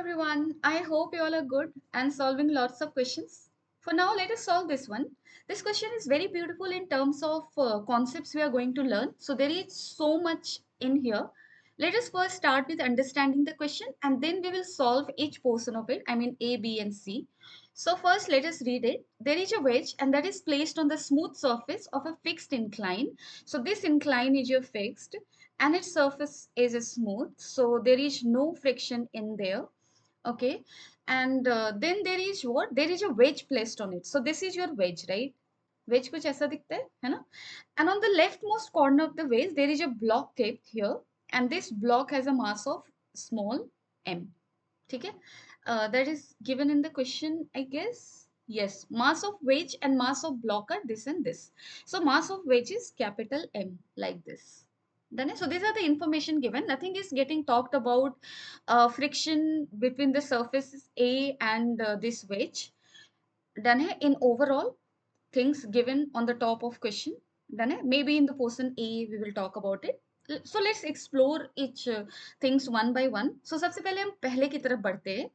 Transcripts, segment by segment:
everyone. I hope you all are good and solving lots of questions. For now, let us solve this one. This question is very beautiful in terms of concepts we are going to learn. So there is so much in here. Let us first start with understanding the question and then we will solve each portion of it. I mean A, B and C. So first let us read it. There is a wedge and that is placed on the smooth surface of a fixed incline. So this incline is your fixed and its surface is smooth. So there is no friction in there. Okay, and then there is what, there is a wedge placed on it. So this is your wedge, right? Wedge कुछ ऐसा दिखता है ना? And on the leftmost corner of the wedge there is a block kept here and this block has a mass of small m. ठीक है? That is given in the question, I guess. Yes, mass of wedge and mass of block are this and this. So mass of wedge is capital M, like this. Done it? So these are the information given. Nothing is getting talked about friction between the surfaces A and this wedge. Done है? In overall things given on the top of question. Done है? Maybe in the portion A we will talk about it. So let's explore each things one by one. So सबसे पहले हम पहले की तरफ बढ़ते हैं.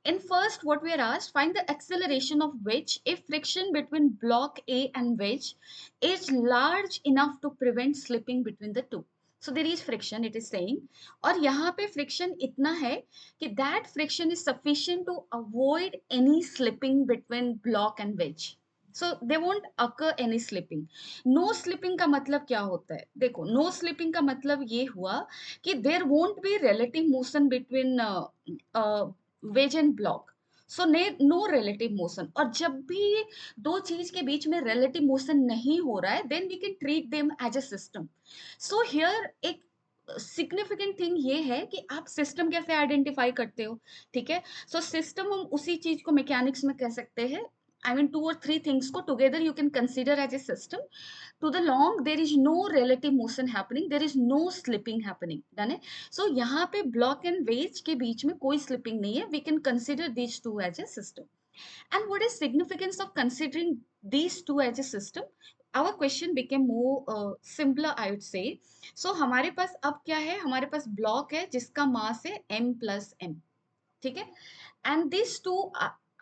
In first, what we are asked, find the acceleration of wedge if friction between block A and wedge is large enough to prevent slipping between the two. So there is friction, it is saying. और यहाँ पे friction इतना है कि that friction is sufficient to avoid any slipping between block and wedge. So they won't occur any slipping. No slipping का मतलब क्या होता है? देखो, no slipping का मतलब ये हुआ कि there won't be relative motion between wedge and block. So no relative motion. और जब भी दो चीज के बीच में रिलेटिव मोशन नहीं हो रहा है then we can treat them as a system. So here एक सिग्निफिकेंट थिंग ये है कि आप सिस्टम कैसे आइडेंटिफाई करते हो. ठीक है, सो सिस्टम हम उसी चीज को मैकेनिक्स में कह सकते हैं. I mean, two or three things को together you can consider as a system. To the long there is no relative motion happening, there is no slipping happening. Done है? So यहाँ पे block and wedge के बीच में कोई slipping नहीं है. We can consider these two as a system. And what is significance of considering these two as a system? Our question became more simpler, I would say. So हमारे पास अब क्या है? हमारे पास block है जिसका mass है m plus m. ठीक है, and this two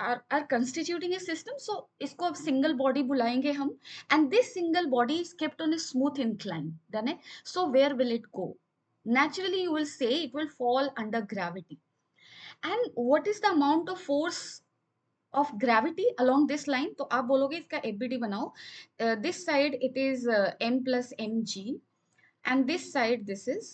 are constituting a system. So इसको अब single body बुलाएंगे हम, and this single body is kept on a smooth incline. Done है? So where will it go? Naturally you will say it will fall under gravity. And what is the amount of force of gravity along this line? तो आप बोलोगे इसका FBD बनाओ. This side it is m plus mg and this side this is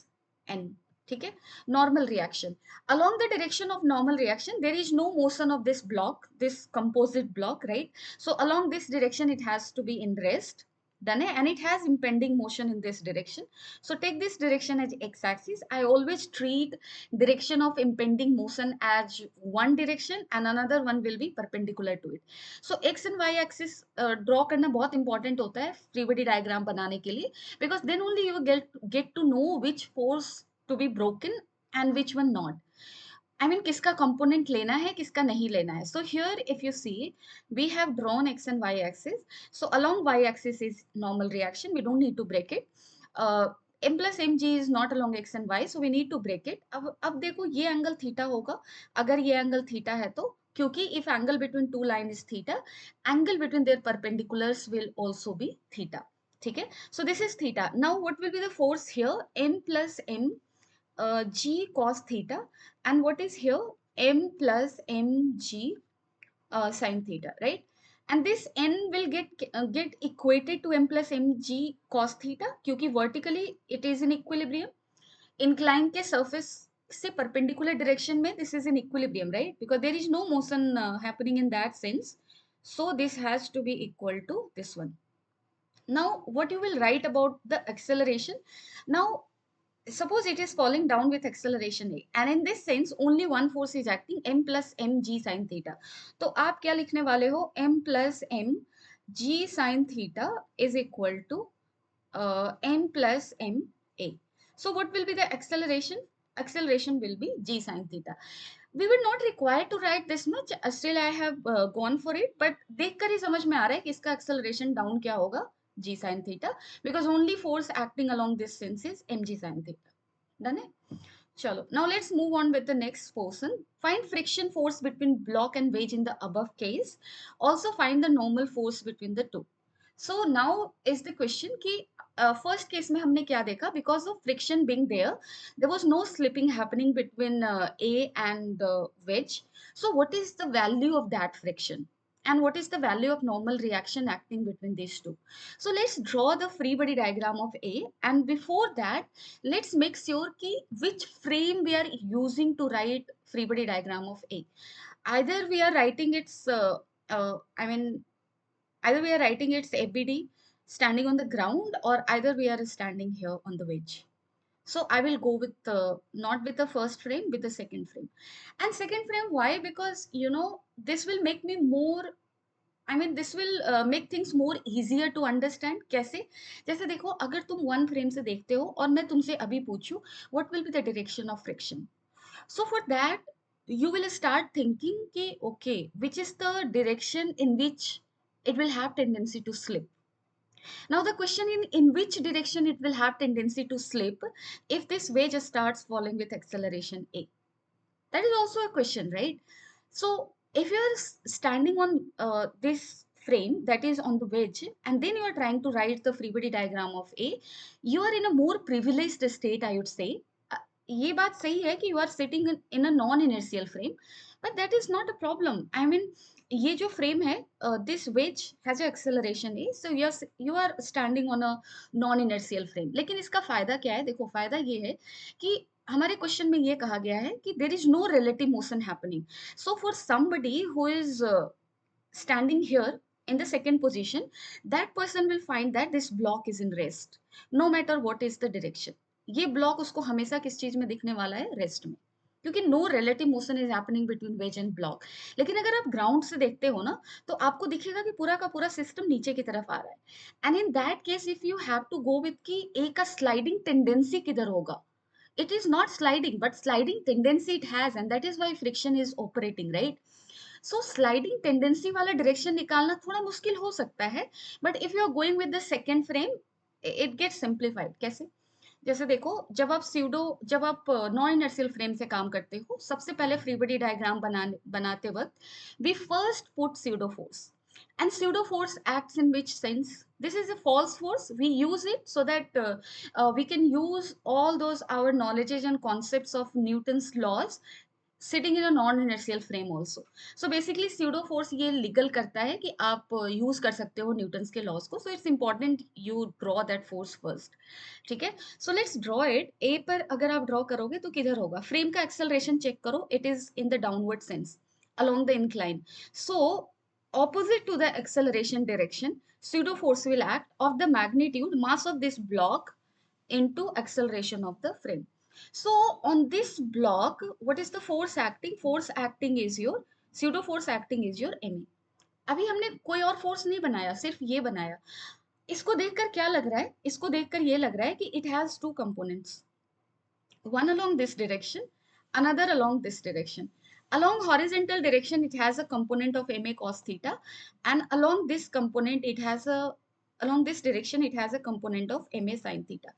n. ठीक है, normal reaction. Along the direction of normal reaction there is no motion of this block, this composite block, right? So along this direction it has to be in rest. Done है? And it has impending motion in this direction. So take this direction as x-axis. I always treat direction of impending motion as one direction and another one will be perpendicular to it. So x and y axis draw करना बहुत important होता है free body diagram बनाने के लिए, because then only you get to know which force to be broken and which one not. I mean, किसका component लेना है, किसका नहीं लेना है. So here, if you see, we have drawn x and y axis. So along y axis is normal reaction. We don't need to break it. M plus mg is not along x and y, so we need to break it. अब देखो ये angle theta होगा. अगर ये angle theta है तो, क्योंकि if angle between two line is theta, angle between their perpendiculars will also be theta. ठीक है, so this is theta. Now what will be the force here? M plus m g cos theta, and what is here? M plus mg sin theta, right? And this n will get equated to m plus mg cos theta क्योंकि vertically it is in equilibrium. Incline के surface से perpendicular direction में this is in equilibrium, right? Because there is no motion happening in that sense. So this has to be equal to this one. Now what you will write about the acceleration? Now suppose it is falling down with acceleration a, and in this sense only one force is acting, m plus mg sin theta. तो आप क्या लिखने वाले हो? m plus m g sin theta is equal to m plus m a. So what will be the acceleration? Acceleration will be g sin theta. We were not required to write this much, still I have gone for it, but देखकर ही समझ में आ रहा है कि इसका acceleration down क्या होगा? G sin theta, because only force acting along this sense is mg sin theta. Done है? Chalo. Now let's move on with the next portion. Find friction force between block and wedge in the above case. Also find the normal force between the two. So now is the question कि first case में हमने क्या देखा? Because of friction being there was no slipping happening between A and wedge. So what is the value of that friction? And what is the value of normal reaction acting between these two? So let's draw the free body diagram of A. And before that, let's make sure ki which frame we are using to write free body diagram of A. Either we are writing its, I mean, either we are writing its ABD standing on the ground, or either we are standing here on the wedge. So I will go with not with the first frame, with the second frame. And second frame, why? Because this will make me more, this will make things more easier to understand. कैसे? जैसे देखो, अगर तुम one frame से देखते हो और मैं तुमसे अभी पूछूं what will be the direction of friction, so for that you will start thinking कि okay, which is the direction in which it will have tendency to slip. Now the question in which direction it will have tendency to slip if this wedge starts falling with acceleration a. That is also a question, right? So if you are standing on this frame that is on the wedge, and then you are trying to write the free body diagram of A, you are in a more privileged state, I would say. ये बात सही है कि you are sitting in a non-inertial frame, but that is not a problem. I mean, ये जो frame है, this wedge has a acceleration A, so you are standing on a non-inertial frame. लेकिन इसका फायदा क्या है? देखो, फायदा ये है कि हमारे क्वेश्चन में ये कहा गया है कि there is no relative motion happening. So for somebody who is standing here in the second position, that person will find that this block is in rest no matter what is the direction. ये block उसको हमेशा किस चीज में दिखने वाला है? Rest में, क्योंकि no relative motion is happening between wedge and block. लेकिन अगर आप ग्राउंड से देखते हो ना, तो आपको दिखेगा कि पूरा का पूरा सिस्टम नीचे की तरफ आ रहा है. And in that case if you have to go with कि ए का स्लाइडिंग टेंडेंसी किधर होगा, it is not sliding, but sliding tendency it has, and that is why friction is operating, right? So sliding tendency वाला direction निकालना थोड़ा मुश्किल हो सकता है, but if you are going with the second frame, it gets simplified. कैसे? जैसे देखो, जब आप नॉन इनर्शियल फ्रेम से काम करते हो, सबसे पहले फ्री बॉडी डायग्राम बनाते वक्त we first put pseudo force. And pseudo force acts in which sense? This is a false force. We use it so that we can use all those our knowledges and concepts of Newton's laws sitting in a non inertial frame also. So basically pseudo force ये legal करता है कि आप use कर सकते हो Newton's के loss को. So it's important you draw that force first. ठीक है? So let's draw it. A पर अगर आप draw करोगे तो किधर होगा? फ्रेम का acceleration check करो. It is in the downward sense along the incline. So opposite to the acceleration direction, pseudo force will act of the magnitude mass of this block into acceleration of the frame. So on this block, what is the force acting? Force acting is your pseudo force acting is your ma. अभी हमने कोई और force नहीं बनाया, सिर्फ ये बनाया. इसको देखकर क्या लग रहा है? इसको देखकर ये लग रहा है कि it has two components, one along this direction, another along this direction. Along horizontal direction, it has a component of ma cos theta, and along this direction, it has a component of ma sin theta.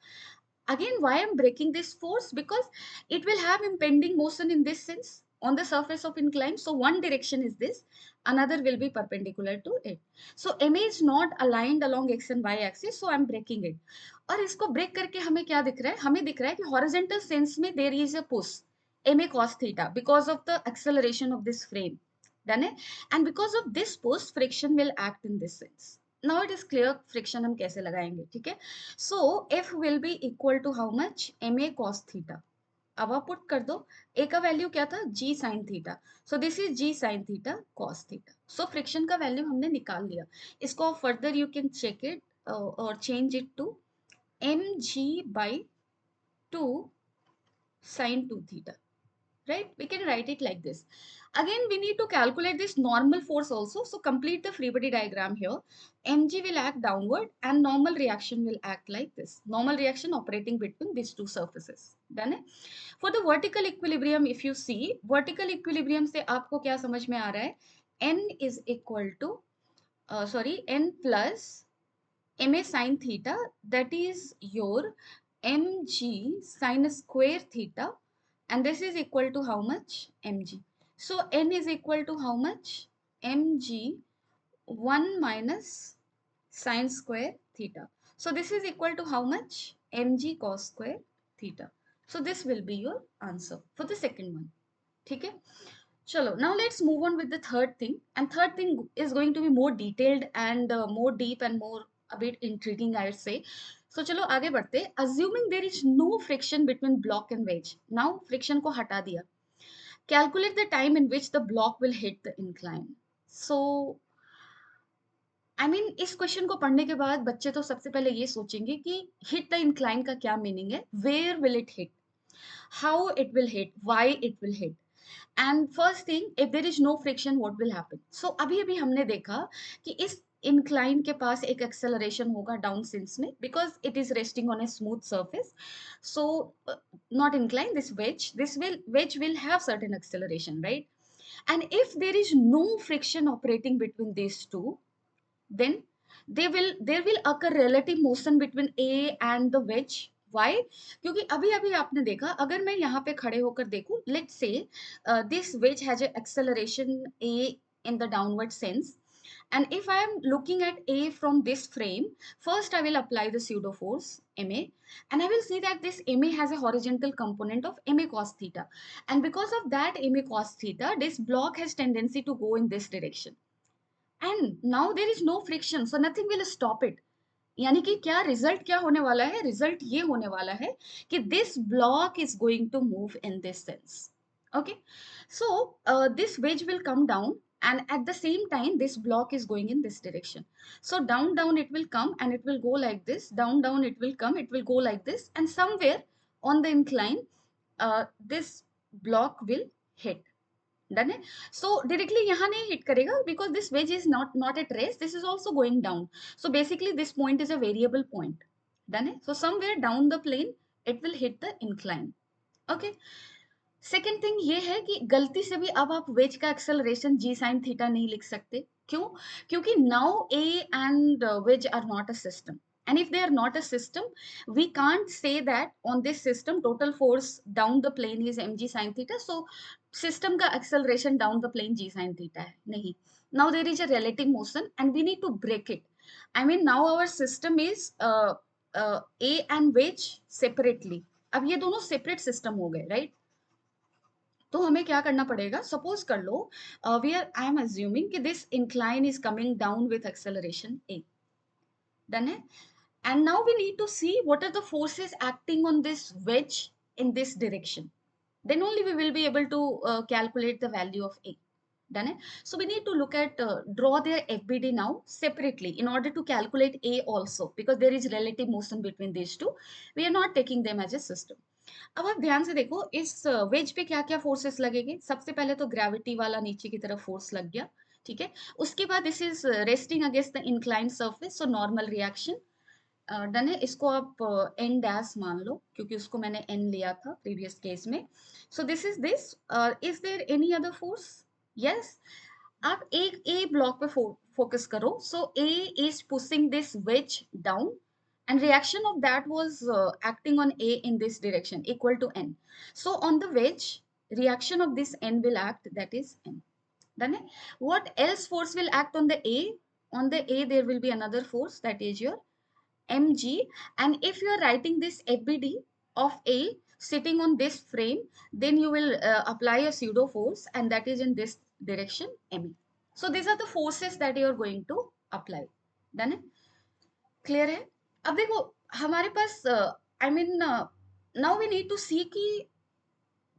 Again, why I'm breaking this force? Because it will have impending motion in this sense on the surface of incline. So one direction is this, another will be perpendicular to it. So ma is not aligned along x and y axis, so I'm breaking it. और इसको break करके हमें क्या दिख रहा है? हमें दिख रहा है कि हॉरिजॉन्टल सेंस में there is a push ma cos theta because of the acceleration of this frame. Done it? And because of this push, friction will act in this sense. Now it is clear friction हम कैसे लगाएंगे. ठीक है? So F will be equal to how much? ma cos theta. अब आप put कर दो. A का वैल्यू क्या था? G sin theta. So this is G sin theta cos theta. So friction का वैल्यू हमने निकाल लिया. इसको further you can check it or change it to mg by 2 sin 2 theta. Right? We can write it like this. Again, we need to calculate this normal force also. So complete the free body diagram here. Mg will act downward and normal reaction will act like this. Normal reaction operating between these two surfaces. Done it? For the vertical equilibrium, if you see, vertical equilibrium से आपको क्या समझ में आ रहा है? N is equal to, N plus ma sin theta, that is your mg sin square theta and this is equal to how much? Mg. So n is equal to how much? Mg 1 minus sine square theta. So this is equal to how much? Mg cos square theta. So this will be your answer for the second one. Okay? Chalo, now let's move on with the third thing. And third thing is going to be more detailed and more deep and more a bit intriguing, I would say. So chalo आगे बढ़ते. Assuming there is no friction between block and wedge. Now friction को हटा दिया. Calculate the time in which the block will hit the incline. So I mean, इस question को पढ़ने के बाद बच्चे तो सबसे पहले ये सोचेंगे कि हिट द इंक्लाइन का क्या मीनिंग है, where will it hit, how it will hit, why it will hit, and first thing if there is no friction what will happen. So अभी अभी हमने देखा कि इस इंक्लाइन के पास एक एक्सेलरेशन होगा डाउन सिंस में because it is resting on a smooth surface. So not incline, this wedge will have certain acceleration, right? And if there is no friction operating between these two, then there will occur relative motion between A and the wedge. Why? क्योंकि अभी अभी आपने देखा, अगर मैं यहाँ पे खड़े होकर देखूं, let's say this wedge has a acceleration A in the downward sense, and if I am looking at A from this frame, first I will apply the pseudo force MA, and I will see that this MA has a horizontal component of MA cos theta, and because of that MA cos theta, this block has tendency to go in this direction. And now there is no friction, so nothing will stop it. यानी कि क्या result क्या होने वाला है? Result ये होने वाला है कि this block is going to move in this sense. Okay, so this wedge will come down, and at the same time this block is going in this direction. So down it will come and it will go like this, down it will come, it will go like this, and somewhere on the incline this block will hit. Done है. So directly यहाँ नहीं hit करेगा because this wedge is not at rest, this is also going down. So basically this point is a variable point. Done है. So somewhere down the plane it will hit the incline. Okay. Second thing ये है कि गलती से भी अब आप veg का एक्सेलरेशन जी साइन थीटा नहीं लिख सकते. क्यों? क्योंकि now A and wedge are not a system, and if they are not a system, we can't say that on this system total force down the plane is mg sin theta, so system का acceleration down the plane g sin theta है. नहीं. Now there is a relative motion and we need to break it. I mean now our system is a and wedge separately. अब ये दोनों separate system हो गए, right? तो हमें क्या करना पड़ेगा? सपोज कर लो we are I am assuming कि this incline is coming down with acceleration a. Done है. And now we need to see what are the forces acting on this wedge in this direction. Then only we will be able to calculate the value of A. Done it? So we need to look at, draw their FBD now separately in order to calculate A also, because there is relative motion between these two. We are not taking them as a system. अब आप ध्यान से देखो इस veg पे क्या क्या forces लगेंगे. सबसे पहले तो ग्रेविटी वाला नीचे की तरफ फोर्स लग गया. ठीक है. उसके बाद this is resting against the incline surface, so normal reaction. Done है. इसको आप एन डैश मान लो क्योंकि उसको मैंने एन लिया था प्रीवियस केस में. So this is this. Is there any other force? Yes. आप एक ए ब्लॉक पे फोकस करो. So a is pushing this wedge down, and reaction of that was acting on A in this direction equal to N. So on the wedge, reaction of this N will act, that is N. Done it? What else force will act on the A? On the A there will be another force, that is your mg. And if you are writing this FBD of A sitting on this frame, then you will apply a pseudo force, and that is in this direction me. So these are the forces that you are going to apply. Done it? Clear है? अब देखो हमारे पास I mean now we need to see कि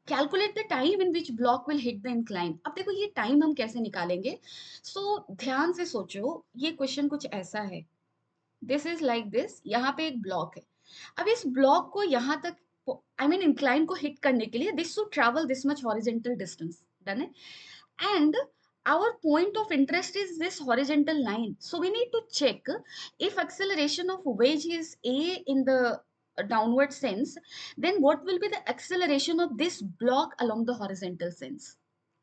calculate the time in which block will hit the incline. अब देखो ये time हम कैसे निकालेंगे. सो ध्यान से सोचो, ये क्वेश्चन कुछ ऐसा है. This is like this. यहाँ पे एक ब्लॉक है. अब इस ब्लॉक को यहाँ तक आई मीन इंक्लाइन को हिट करने के लिए this should travel this much horizontal distance. Done है. And our point of interest is this horizontal line. So we need to check if acceleration of wedge is A in the downward sense, then what will be the acceleration of this block along the horizontal sense.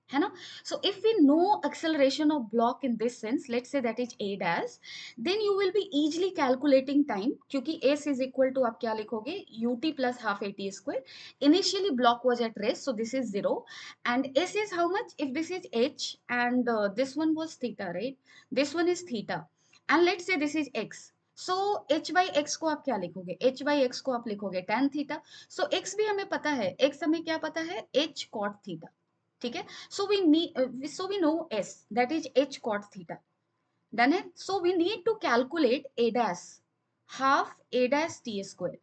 है ना. So if we know acceleration of block in this sense, let's say that is a dash, then you will be easily calculating time, क्योंकि s is equal to आप क्या लिखोगे, ut plus half at square. Initially block was at rest, so this is 0, and s is how much, if this is h and this one was theta, right, this one is theta, and let's say this is x. So h by x को आप क्या लिखोगे, h by x को आप लिखोगे tan theta. So x भी हमें पता है, x हमें क्या पता है, h cot theta. ठीक है. So we know s, that is h cot theta. Done है. So we need to calculate a dash half a dash t square.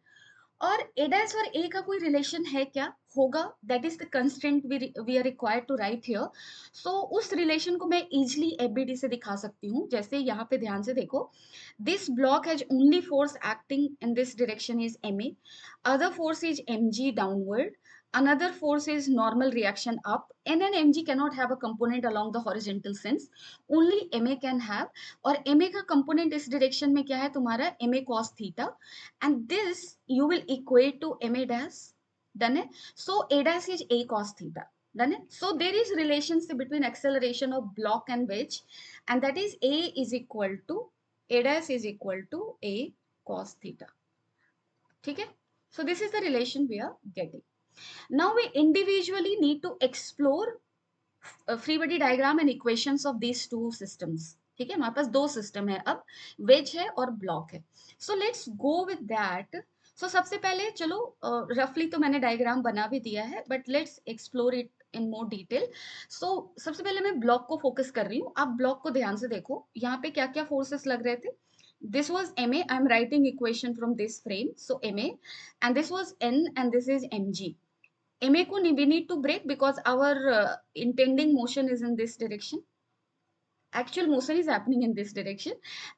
और a dash और a का कोई रिलेशन है क्या, होगा, that is the constraint we are required to write here. So उस relation को मैं इजिली एफबीडी से दिखा सकती हूँ. जैसे यहाँ पे ध्यान से देखो, this block has only force acting in this direction is m a, other force is m g downward, another force is normal reaction up. N and mg cannot have a component along the horizontal sense, only ma can have. और ma का component इस direction में क्या है तुम्हारा, ma cos theta, and this you will equate to ma dash. Done है. So a dash is a cos theta. Done है. So there is relationship between acceleration of block and wedge, and that is a is equal to a dash is equal to a cos theta. ठीक है. So this is the relation we are getting. Now we individually need to explore free body diagram and equations of these two systems. ठीक है, हमारे पास दो system है अब, veg है और ब्लॉक है. So let's go with that. So सबसे पहले चलो रफली तो मैंने डायग्राम बना भी दिया है, but let's explore it in more detail. So सबसे पहले मैं ब्लॉक को फोकस कर रही हूँ. आप ब्लॉक को ध्यान से देखो, यहाँ पे क्या क्या फोर्सेस लग रहे थे. This was ma, I am writing equation from this frame, so ma, and this was n, and this is mg. MA को we need to break because our intending motion is in this direction. Actual motion is happening in this direction,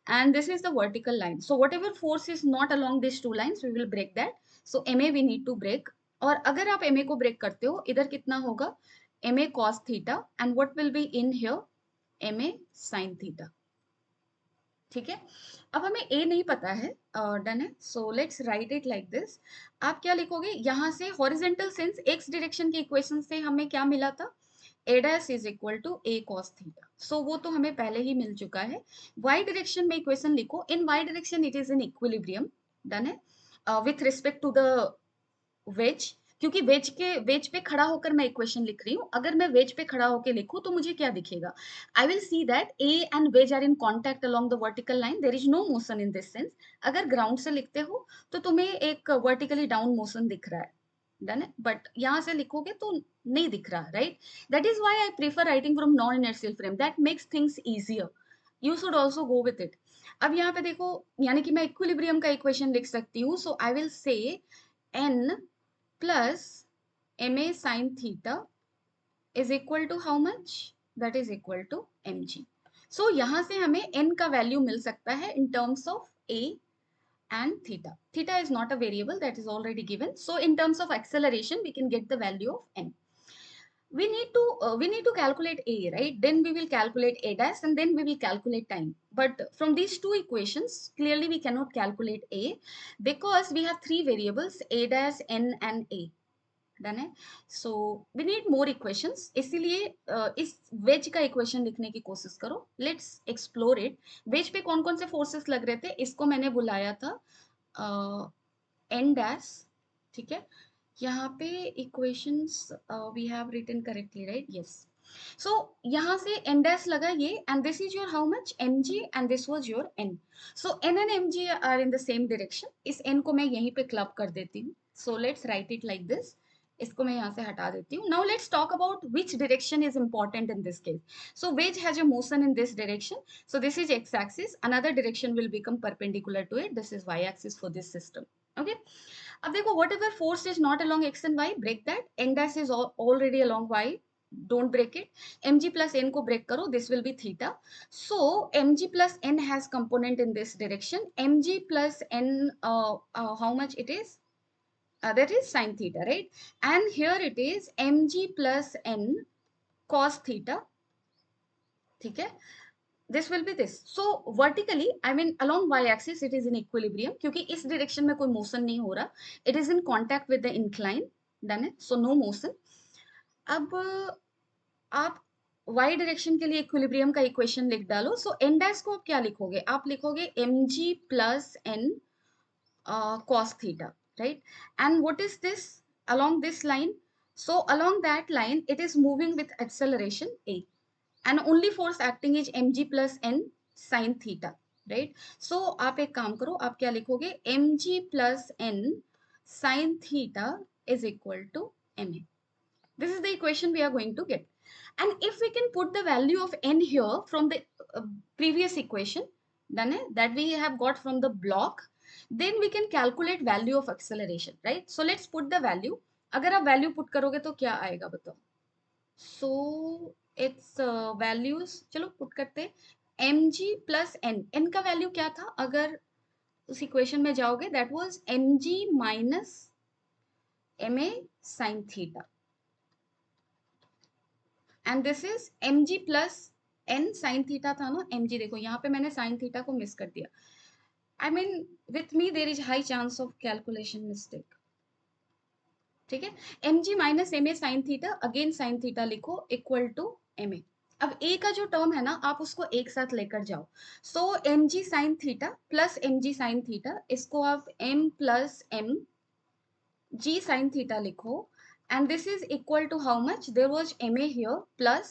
and this is the vertical line. So whatever force is not along these two lines, we will break that. So MA we need to break. और अगर आप MA को break करते हो, इधर कितना होगा, MA cos theta, and what will be in here, MA sin theta. ठीक है. अब हमें a नहीं पता है, डन है. So let's write it like this. आप क्या लिखोगे, यहां से हॉरिजेंटल सेंस x डायरेक्शन के इक्वेशन से हमें क्या मिला था, a dash is equal to a cos theta. So वो तो हमें पहले ही मिल चुका है. y डायरेक्शन में इक्वेशन लिखो, in y direction it is in equilibrium. Done है. With respect to the wedge, क्योंकि वेज पे खड़ा होकर मैं इक्वेशन लिख रही हूँ. अगर मैं वेज पे खड़ा होकर लिखूं तो मुझे क्या दिखेगा, I will see that A and wedge are in contact along the vertical line, there is no motion in this sense. अगर ग्राउंड से लिखते हो तो तुम्हें एक वर्टिकली डाउन मोशन दिख रहा है. डन है. बट यहाँ से लिखोगे तो नहीं दिख रहा, right. That is why I prefer writing from non inertial frame, that makes things easier. You should also go with it. अब यहाँ पे देखो, यानी कि मैं इक्विलिब्रियम का इक्वेशन लिख सकती हूँ. So I will say n plus ma sin theta is equal to how much, that is equal to mg. So यहाँ से हमें n का वैल्यू मिल सकता है in terms of a and theta. Theta is not a variable, that is already given. So in terms of acceleration we can get the value of n. We need to calculate a, right? Then we will calculate a dash, and then we will calculate time. But from these two equations clearly we cannot calculate a, because we have three variables, a dash, n and a. Done है. So we need more equations, इसीलिए इस veg का equation लिखने की कोशिश करो. Let's explore it. Veg पे कौन कौन से फोर्सेस लग रहे थे, इसको मैंने बुलाया था एन डैश. ठीक है. यहाँ पे equations we have written correctly, right. Yes. So यहाँ से एन डैश लगा ये, and this is your how much, m g, and this was your n. So n and m g are in the same direction. इस n को मैं यहीं पे club कर देती हूँ. So let's write it like this. इसको मैं यहाँ से हटा देती हूँ. Now let's talk about which direction is important in this case. So wedge has a motion in this direction, so this is x axis, another direction will become perpendicular to it, this is y axis for this system. Okay. अब देखो, whatever force is not along x and y, break that. N dash is already along y, don't break it. mg plus n को break करो, this will be theta. So mg plus n has component in this direction. mg plus n, how much it is, that is sin theta, right? And here it is mg plus n cos theta. ठीक है. This will be this. So vertically, I mean along y-axis it is in equilibrium, क्योंकि इस direction में कोई motion नहीं हो रहा. It is in contact with the incline. Done है. So no motion. अब आप वाई डायरेक्शन के लिए इक्विलिब्रियम का इक्वेशन लिख डालो. सो एन डैश को आप क्या लिखोगे? आप लिखोगे mg plus n cos theta, right? And what is this along this line? So along that line, it is moving with acceleration a, and only force acting is mg plus n sin theta, right? So आप एक काम करो, आप क्या लिखोगे? mg plus n sin theta is equal to ma. This is the equation we are going to get. And if we can put the value of n here from the previous equation, done it, that we have got from the block, then we can calculate value of acceleration, right? So let's put the value. अगर आप value put करोगे तो क्या आएगा बताओ? So its values, चलो put करते हैं. mg plus n, n का value क्या था? अगर उस equation में जाओगे, that was mg minus ma sin theta. And this is mg plus n sine theta था ना. mg देखो यहाँ पे मैंने साइन थीटा को मिस कर दिया. I mean with me there is high chance of calculation mistake. ठीक है. mg minus m a sine theta, again sine theta लिखो इक्वल टू एम ए. अब ए का जो टर्म है ना, आप उसको एक साथ लेकर जाओ. So m g sine theta plus m g sine theta, इसको आप m plus m g sine theta लिखो. And this is equal to how much? There was m a here plus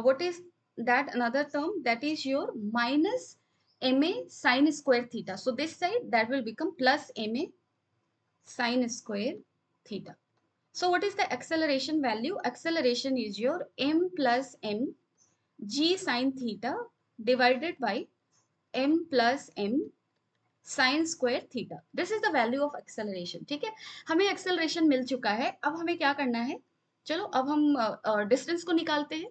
what is that another term, that is your minus ma sine square theta. So this side that will become plus ma sine square theta. So what is the acceleration value? Acceleration is your m plus m g sine theta divided by m plus m sine square theta. This is the value of acceleration. ठीक है, हमें acceleration मिल चुका है. अब हमें क्या करना है? चलो अब हम डिस्टेंस को निकालते हैं,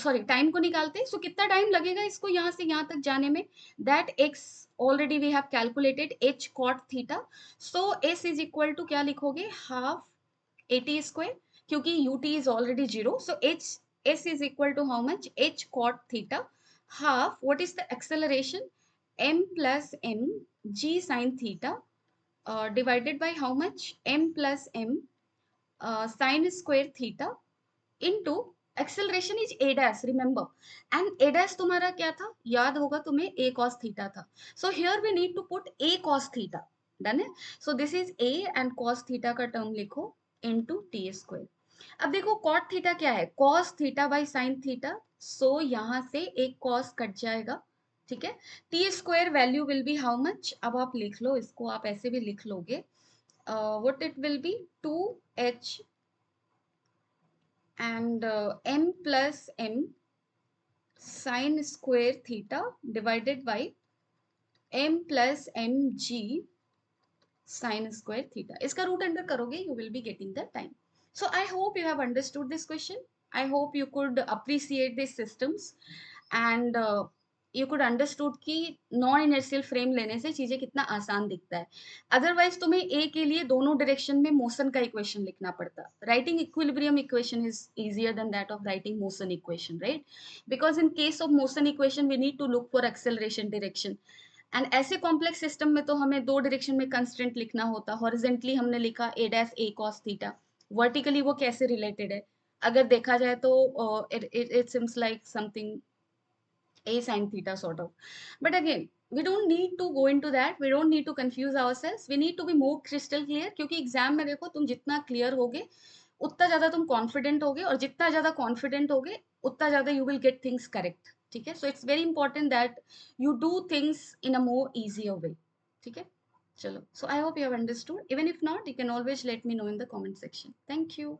सॉरी टाइम को निकालते हैं. सो कितना टाइम लगेगा इसको यहाँ से यहाँ तक जाने में? That x already we have calculated h cot theta. So s is equal to क्या लिखोगे? हाफ at स्क्वायर, क्योंकि ut is already zero. So h s is equal to how much? h cot theta half what is the acceleration? m plus m g sin theta divided by how much? m plus m sin square theta into acceleration is a dash, remember. And a dash तुम्हारा क्या था? याद होगा तुम्हें, a cos theta था. So here we need to put a cos theta. Done है. So this is a and cos theta का term लिखो into t square. अब देखो cot थीटा क्या है? cos theta by sin theta. So यहाँ से एक cos कट जाएगा. ठीक है. T square value will be how much? अब आप लिख लो इसको, आप ऐसे भी लिख लोगे. What it will be? 2h and m plus m sin square theta divided by m plus mg sin square theta. इसका रूट अंडर करोगे, you will be getting the time. So I hope you have understood this question. I hope you could appreciate these systems and you could understood कि non inertial frame लेने से चीजें कितना आसान दिखता है. अदरवाइज तुम्हें ए के लिए दोनों डायरेक्शन में मोशन का इक्वेशन लिखना पड़ता. Writing equilibrium equation is easier than that of writing motion equation, right? Because in case of motion equation we need to look for acceleration direction. And ऐसे कॉम्प्लेक्स सिस्टम में तो हमें दो direction में constant लिखना होता. हॉरिजेंटली हमने लिखा a dash a cos theta. Vertically वो कैसे रिलेटेड है? अगर देखा जाए तो it seems like something a sin theta sort of. But again, we don't need to go into that. We don't need to confuse ourselves. We need to be more crystal clear. क्योंकि exam में देखो तुम जितना clear होगे उतना ज्यादा तुम confident होगे, और जितना ज्यादा कॉन्फिडेंट होगे उतना ज्यादा you will get things correct. ठीक है. So it's very important that you do things in a more easier way. ठीक है. चलो. So I hope you have understood. Even if not, you can always let me know in the comment section. Thank you.